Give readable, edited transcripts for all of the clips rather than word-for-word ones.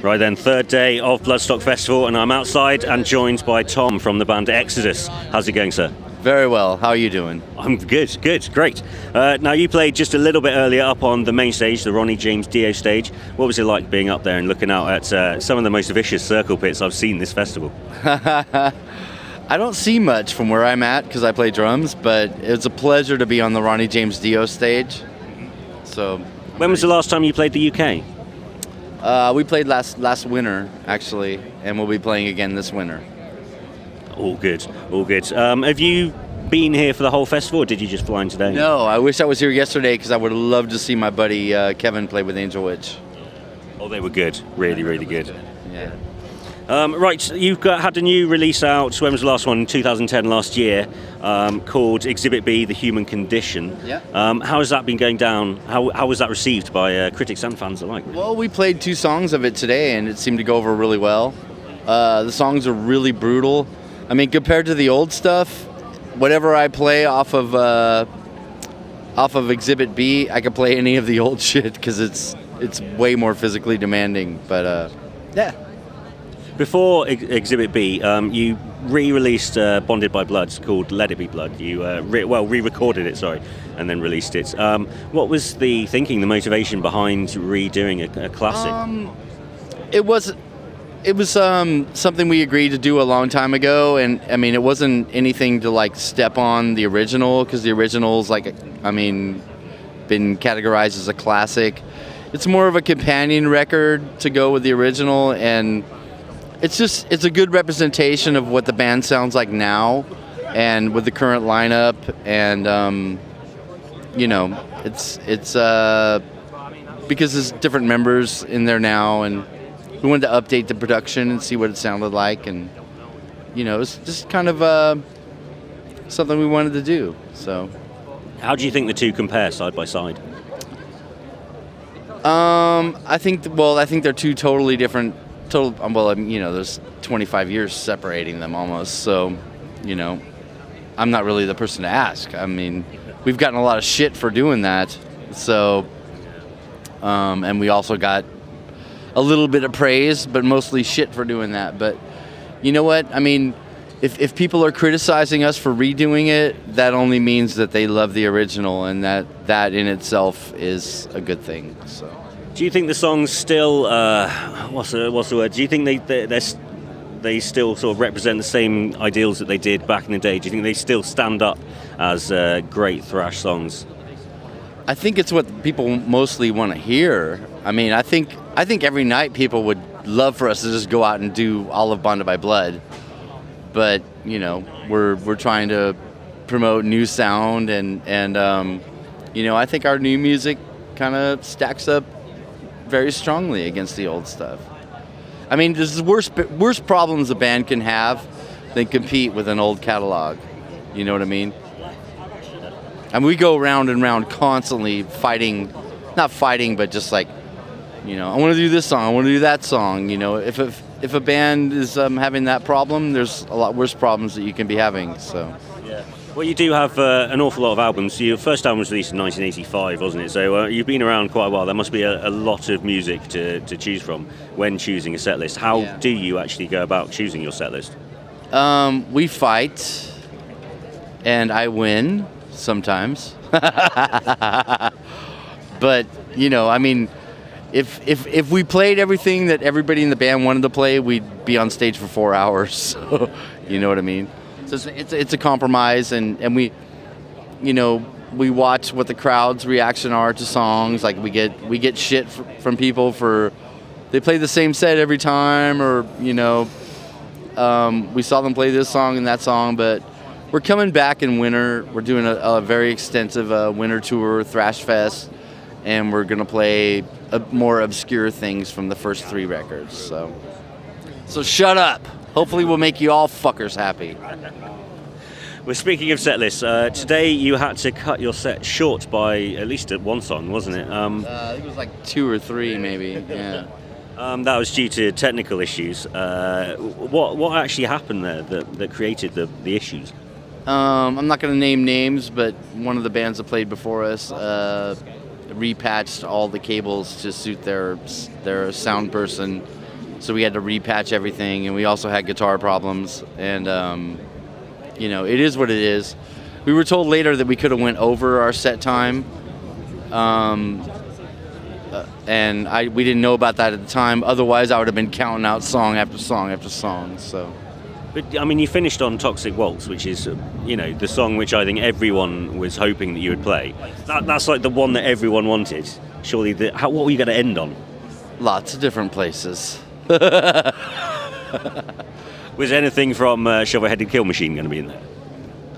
Right then, third day of Bloodstock Festival, and I'm outside and joined by Tom from the band Exodus. How's it going, sir? Very well. How are you doing? I'm good, great. Now, you played just a little bit earlier up on the main stage, the Ronnie James Dio stage. What was it like being up there and looking out at some of the most vicious circle pits I've seen this festival? I don't see much from where I'm at because I play drums, but it's a pleasure to be on the Ronnie James Dio stage. So, when was the last time you played the UK? We played last winter, actually, and we'll be playing again this winter. All good, all good. Have you been here for the whole festival, or did you just fly in today? No, I wish I was here yesterday because I would have loved to see my buddy Kevin play with Angel Witch. Oh, they were good. Really good. Yeah. Right, you've had a new release out. When was the last one? 2010, last year, called Exhibit B: The Human Condition. Yeah. How has that been going down? How was that received by critics and fans alike? Well, we played 2 songs of it today, and it seemed to go over really well. The songs are really brutal. I mean, compared to the old stuff, whatever I play off of Exhibit B, I could play any of the old shit because it's way more physically demanding. But yeah. Before Exhibit B, you re-released Bonded by Blood, called Let It Be Blood. You re-recorded it, sorry, and then released it. What was the thinking, the motivation behind redoing a classic? It was something we agreed to do a long time ago, and I mean, it wasn't anything to like step on the original, because the original's like, I mean, been categorized as a classic. It's more of a companion record to go with the original, and it's a good representation of what the band sounds like now, and with the current lineup, and you know, it's because there's different members in there now, and we wanted to update the production and see what it sounded like, and you know, it's just kind of something we wanted to do. So, how do you think the two compare side by side? I think they're two totally different. Well, you know, there's 25 years separating them almost, so, you know, I'm not really the person to ask. I mean, we've gotten a lot of shit for doing that, so, and we also got a little bit of praise, but mostly shit for doing that. But you know what? I mean, if people are criticizing us for redoing it, that only means that they love the original, and that in itself is a good thing. So. Do you think the songs still, what's the word? Do you think they still sort of represent the same ideals that they did back in the day? Do you think they still stand up as great thrash songs? I think it's what people mostly want to hear. I mean, I think every night people would love for us to just go out and do all of Bonded by Blood, but you know, we're trying to promote new sound, and you know, I think our new music kind of stacks up very strongly against the old stuff. I mean, there's worse problems a band can have than compete with an old catalog. You know what I mean? I mean, we go round and round constantly fighting, not fighting, but just like, you know, I want to do this song, I want to do that song. You know, if a band is having that problem, there's a lot worse problems that you can be having. So. Yeah. Well, you do have an awful lot of albums. Your first album was released in 1985, wasn't it? So you've been around quite a while. There must be a lot of music to choose from when choosing a set list. How do you actually go about choosing your set list? We fight, and I win sometimes. But, you know, I mean, if we played everything that everybody in the band wanted to play, we'd be on stage for 4 hours. So, you know what I mean? So it's a compromise, and we, you know, we watch what the crowd's reaction are to songs. Like we get shit from people for they play the same set every time, or you know, we saw them play this song and that song. But we're coming back in winter. We're doing a very extensive winter tour, Thrash Fest, and we're gonna play more obscure things from the first 3 records. So shut up. Hopefully we'll make you all fuckers happy. Well, speaking of set lists, today you had to cut your set short by at least one song, wasn't it? I think it was like 2 or 3 maybe, yeah. That was due to technical issues. What actually happened there that created the issues? I'm not going to name names, but one of the bands that played before us repatched all the cables to suit their sound person, so we had to repatch everything, and we also had guitar problems, and you know, it is what it is. We were told later that we could have went over our set time, and we didn't know about that at the time. Otherwise, I would have been counting out song after song after song. So, but I mean, you finished on Toxic Waltz, which is, you know, the song which I think everyone was hoping that you would play. That's like the one that everyone wanted. Surely, what were you going to end on? Lots of different places. Was anything from Shovel-Headed Kill Machine going to be in there?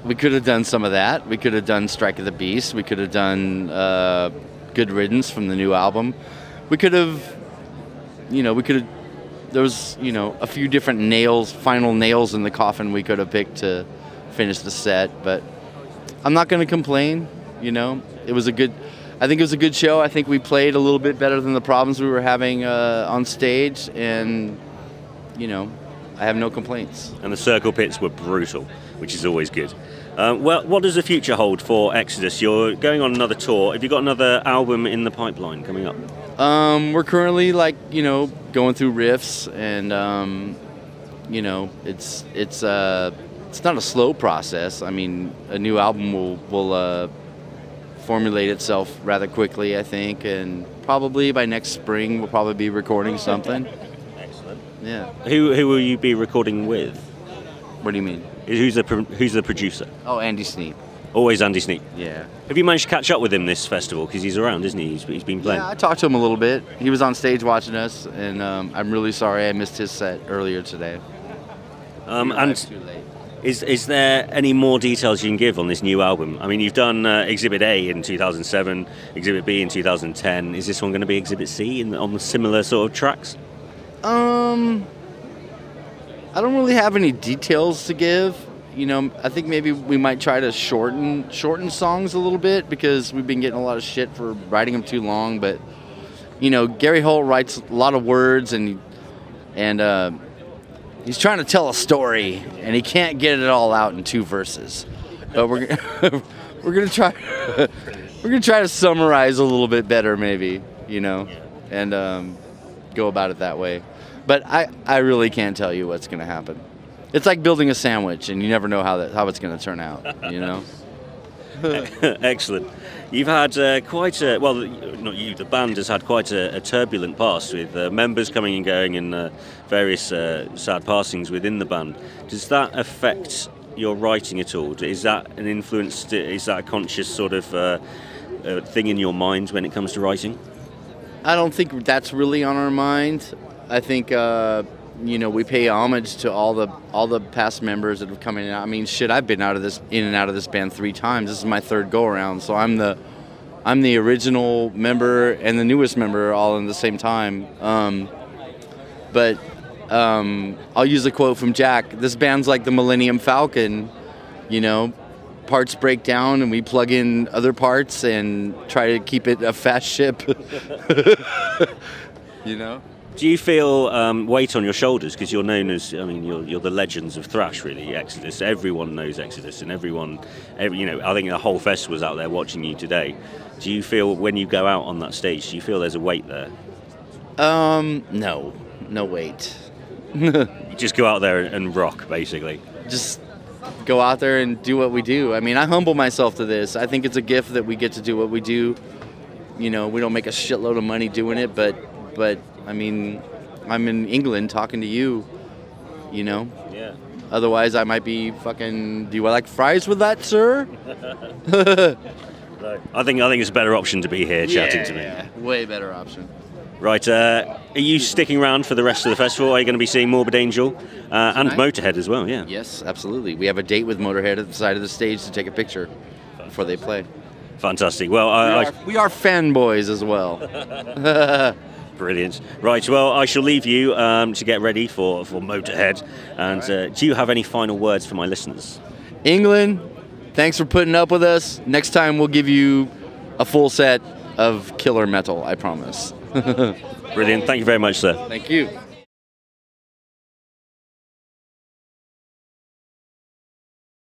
We could have done some of that. We could have done Strike of the Beast. We could have done Good Riddance from the new album. We could have, you know, there was, you know, a few different final nails in the coffin we could have picked to finish the set, but I'm not going to complain, you know. I think it was a good show. I think we played a little bit better than the problems we were having on stage, and, you know, I have no complaints. And the circle pits were brutal, which is always good. Well, what does the future hold for Exodus? You're going on another tour. Have you got another album in the pipeline coming up? We're currently, like, you know, going through riffs, and you know, it's not a slow process. I mean, a new album will formulate itself rather quickly, I think, and probably by next spring we'll probably be recording something. Excellent. Yeah. Who will you be recording with? What do you mean? Who's the producer? Oh, Andy Sneap. Always Andy Sneap. Yeah. Have you managed to catch up with him this festival? Because he's around, isn't he? He's been playing. Yeah, I talked to him a little bit. He was on stage watching us, and I'm really sorry I missed his set earlier today. And too late. Is there any more details you can give on this new album? I mean, you've done Exhibit A in 2007, Exhibit B in 2010. Is this one going to be Exhibit C on the similar sort of tracks? I don't really have any details to give. You know, I think maybe we might try to shorten songs a little bit, because we've been getting a lot of shit for writing them too long. But, you know, Gary Holt writes a lot of words, and he's trying to tell a story, and he can't get it all out in 2 verses. But we're gonna try to summarize a little bit better, maybe, you know, and go about it that way. But I really can't tell you what's gonna happen. It's like building a sandwich, and you never know how it's gonna turn out, you know. Excellent. You've had the band has had quite a turbulent past, with members coming and going, and various sad passings within the band. Does that affect your writing at all? Is that an influence? Is that a conscious sort of thing in your mind when it comes to writing? I don't think that's really on our mind. I think you know, we pay homage to all the past members that have come in and out. I mean, shit, I've been in and out of this band 3 times. This is my 3rd go around, so I'm the original member and the newest member all in the same time. But I'll use a quote from Jack. This band's like the Millennium Falcon, you know. Parts break down, and we plug in other parts and try to keep it a fast ship. You know. Do you feel weight on your shoulders, because you're known as, I mean, you're the legends of thrash, really, Exodus. Everyone knows Exodus, and you know, I think the whole festival's out there watching you today. Do you feel, when you go out on that stage, do you feel there's a weight there? No weight. You just go out there and rock, basically. Just go out there and do what we do. I mean, I humble myself to this. I think it's a gift that we get to do what we do. You know, we don't make a shitload of money doing it, but I mean, I'm in England talking to you, you know? Yeah. Otherwise, I might be fucking, do you like fries with that, sir? I think it's a better option to be here chatting to me. Yeah, way better option. Right, are you sticking around for the rest of the festival? Are you going to be seeing Morbid Angel and Motorhead as well? Yeah. Yes, absolutely. We have a date with Motorhead at the side of the stage to take a picture before they play. Fantastic. Well, we are fanboys as well. Brilliant. Right, well, I shall leave you to get ready for Motorhead. And right. Do you have any final words for my listeners? England, thanks for putting up with us. Next time we'll give you a full set of killer metal, I promise. Brilliant. Thank you very much, sir. Thank you.